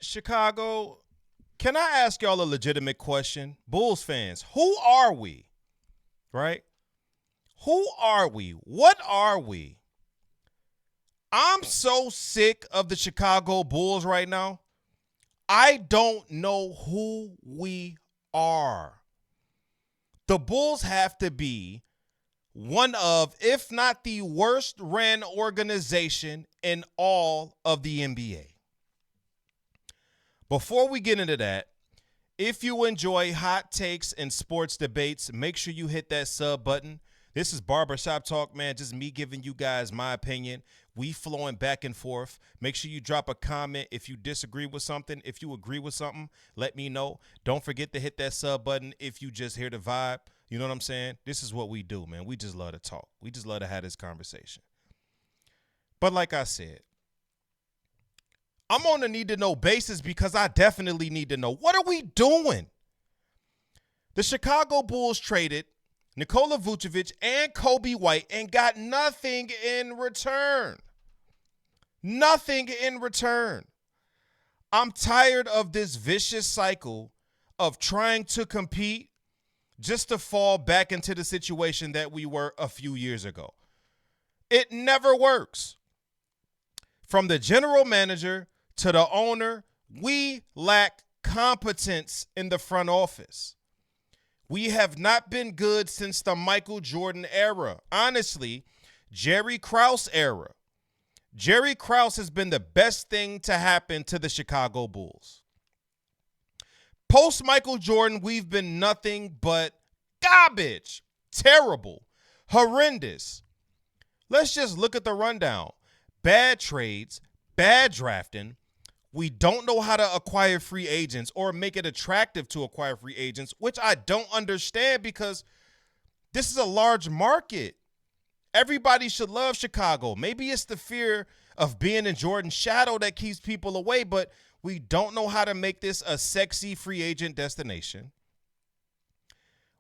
Chicago, can I ask y'all a legitimate question? Bulls fans, who are we? Right? Who are we? What are we? I'm so sick of the Chicago Bulls right now. I don't know who we are. The Bulls have to be one of, if not the worst ran organization in all of the NBA. Before we get into that, if you enjoy hot takes and sports debates, make sure you hit that sub button. This is Barbershop Talk, man. Just me giving you guys my opinion. We flowing back and forth. Make sure you drop a comment if you disagree with something. If you agree with something, let me know. Don't forget to hit that sub button if you just hear the vibe. You know what I'm saying? This is what we do, man. We just love to talk. We just love to have this conversation. But like I said, I'm on a need-to-know basis because I definitely need to know. What are we doing? The Chicago Bulls traded Nikola Vucevic and Kobe White and got nothing in return. Nothing in return. I'm tired of this vicious cycle of trying to compete just to fall back into the situation that we were a few years ago. It never works. From the general manager to the owner, we lack competence in the front office. We have not been good since the Michael Jordan era. Honestly, Jerry Krause era. Jerry Krause has been the best thing to happen to the Chicago Bulls. Post Michael Jordan, we've been nothing but garbage, terrible, horrendous. Let's just look at the rundown. Bad trades, bad drafting. We don't know how to acquire free agents or make it attractive to acquire free agents, which I don't understand because this is a large market. Everybody should love Chicago. Maybe it's the fear of being in Jordan's shadow that keeps people away, but we don't know how to make this a sexy free agent destination.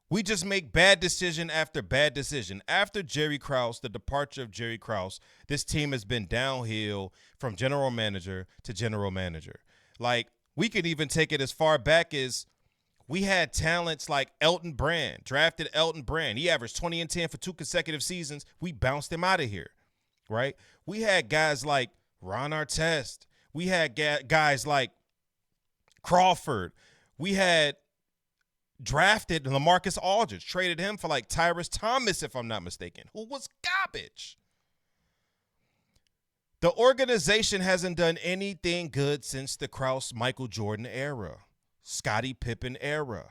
We just make bad decision after bad decision. After Jerry Krause, the departure of Jerry Krause, this team has been downhill from general manager to general manager. Like, we could even take it as far back as we had talents like Elton Brand, drafted Elton Brand. He averaged 20 and 10 for 2 consecutive seasons. We bounced him out of here, right? We had guys like Ron Artest. We had guys like Crawford. We had drafted LaMarcus Aldridge, traded him for like Tyrus Thomas, if I'm not mistaken, who was garbage. The organization hasn't done anything good since the Krause Michael Jordan era, Scottie Pippen era.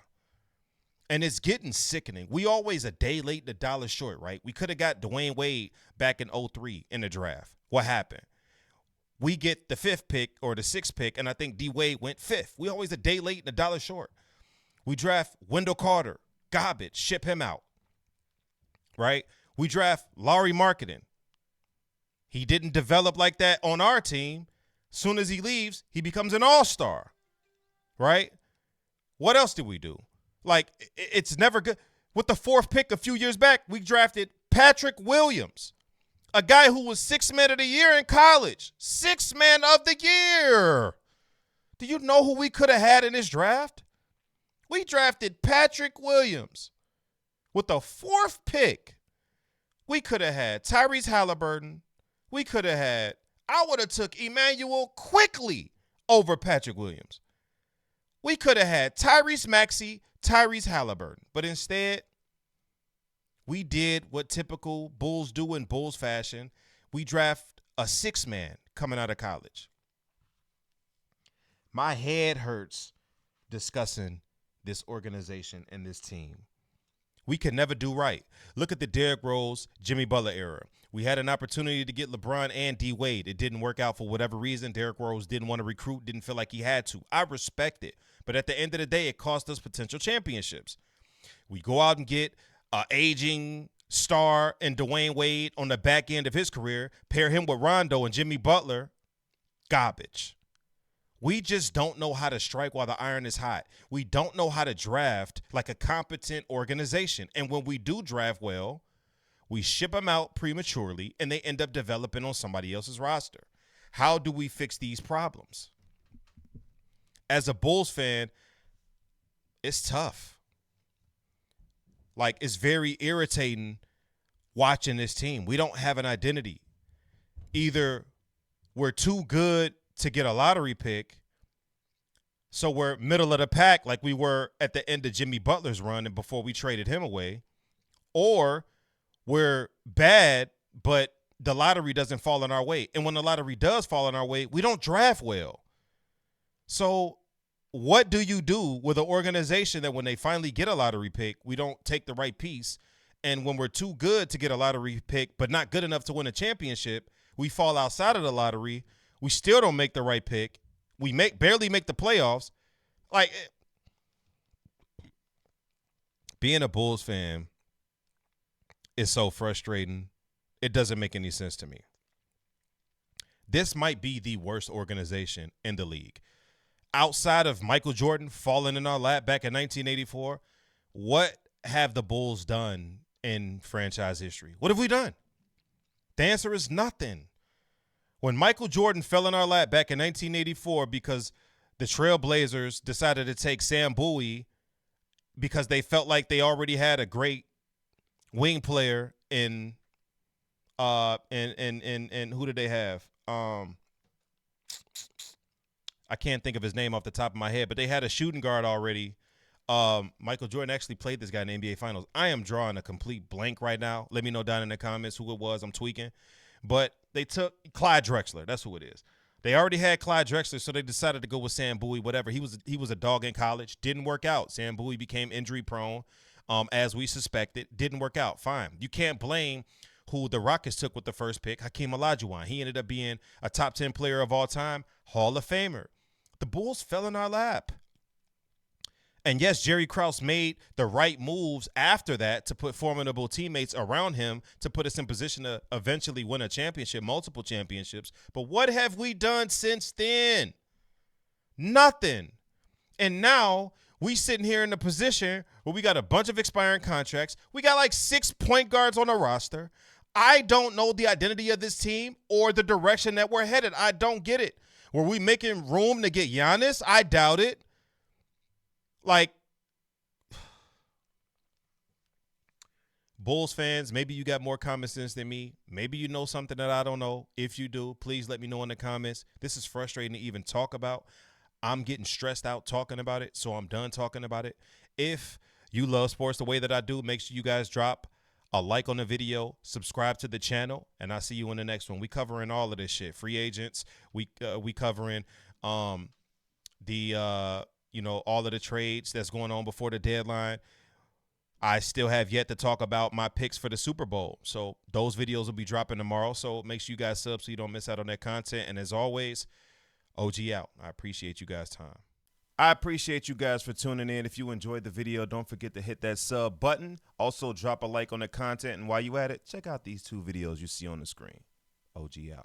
And it's getting sickening. We always a day late and a dollar short, right? We could have got Dwayne Wade back in 2003 in the draft. What happened? We get the 5th pick or the 6th pick, and I think D Wade went 5th. We always a day late and a dollar short. We draft Wendell Carter, garbage, ship him out, right? We draft Lauri Markkanen. He didn't develop like that on our team. Soon as he leaves, he becomes an all-star, right? What else did we do? Like, it's never good. With the 4th pick a few years back, we drafted Patrick Williams, a guy who was 6th man of the year in college. 6th man of the year. Do you know who we could have had in this draft? We drafted Patrick Williams with the 4th pick. We could have had Tyrese Halliburton. We could have had, I would have took Emmanuel quickly over Patrick Williams. We could have had Tyrese Maxey, Tyrese Halliburton. But instead, we did what typical Bulls do in Bulls fashion. We draft a 6th man coming out of college. My head hurts discussing this organization and this team. We can never do right. Look at the Derrick Rose, Jimmy Butler era. We had an opportunity to get LeBron and D Wade. It didn't work out for whatever reason. Derrick Rose didn't want to recruit, didn't feel like he had to. I respect it. But at the end of the day, it cost us potential championships. We go out and get an aging star and Dwayne Wade on the back end of his career, pair him with Rondo and Jimmy Butler, garbage. We just don't know how to strike while the iron is hot. We don't know how to draft like a competent organization. And when we do draft well, we ship them out prematurely and they end up developing on somebody else's roster. How do we fix these problems? as a Bulls fan, it's tough. Like, it's very irritating watching this team. We don't have an identity. Either we're too good to get a lottery pick, so we're middle of the pack like we were at the end of Jimmy Butler's run and before we traded him away, or we're bad, but the lottery doesn't fall in our way. And when the lottery does fall in our way, we don't draft well. So what do you do with an organization that when they finally get a lottery pick, we don't take the right piece? And when we're too good to get a lottery pick but not good enough to win a championship, we fall outside of the lottery. We still don't make the right pick. We barely make the playoffs. Like, being a Bulls fan is so frustrating. It doesn't make any sense to me. This might be the worst organization in the league. Outside of Michael Jordan falling in our lap back in 1984, what have the Bulls done in franchise history? What have we done? The answer is nothing. When Michael Jordan fell in our lap back in 1984 because the Trailblazers decided to take Sam Bowie because they felt like they already had a great wing player in who did they have? I can't think of his name off the top of my head, but they had a shooting guard already. Michael Jordan actually played this guy in the NBA Finals. I am drawing a complete blank right now. Let me know down in the comments who it was. I'm tweaking. But they took Clyde Drexler. That's who it is. They already had Clyde Drexler, so they decided to go with Sam Bowie, whatever. He was a dog in college. Didn't work out. Sam Bowie became injury prone, as we suspected. Didn't work out. Fine. You can't blame who the Rockets took with the first pick, Hakeem Olajuwon. He ended up being a top 10 player of all time, Hall of Famer. The Bulls fell in our lap. And yes, Jerry Krause made the right moves after that to put formidable teammates around him to put us in position to eventually win a championship, multiple championships. But what have we done since then? Nothing. And now we sitting here in a position where we got a bunch of expiring contracts. We got like 6 point guards on the roster. I don't know the identity of this team or the direction that we're headed. I don't get it. Were we making room to get Giannis? I doubt it. Like, Bulls fans, maybe you got more common sense than me. Maybe you know something that I don't know. If you do, please let me know in the comments. This is frustrating to even talk about. I'm getting stressed out talking about it, so I'm done talking about it. If you love sports the way that I do, make sure you guys drop a like on the video, subscribe to the channel, and I'll see you in the next one. We covering all of this shit. Free agents. We covering all of the trades that's going on before the deadline. I still have yet to talk about my picks for the Super Bowl. So those videos will be dropping tomorrow. So make sure you guys sub so you don't miss out on that content. And as always, OG out. I appreciate you guys' time. I appreciate you guys for tuning in. If you enjoyed the video, don't forget to hit that sub button. Also, drop a like on the content. And while you at it, check out these 2 videos you see on the screen. OG out.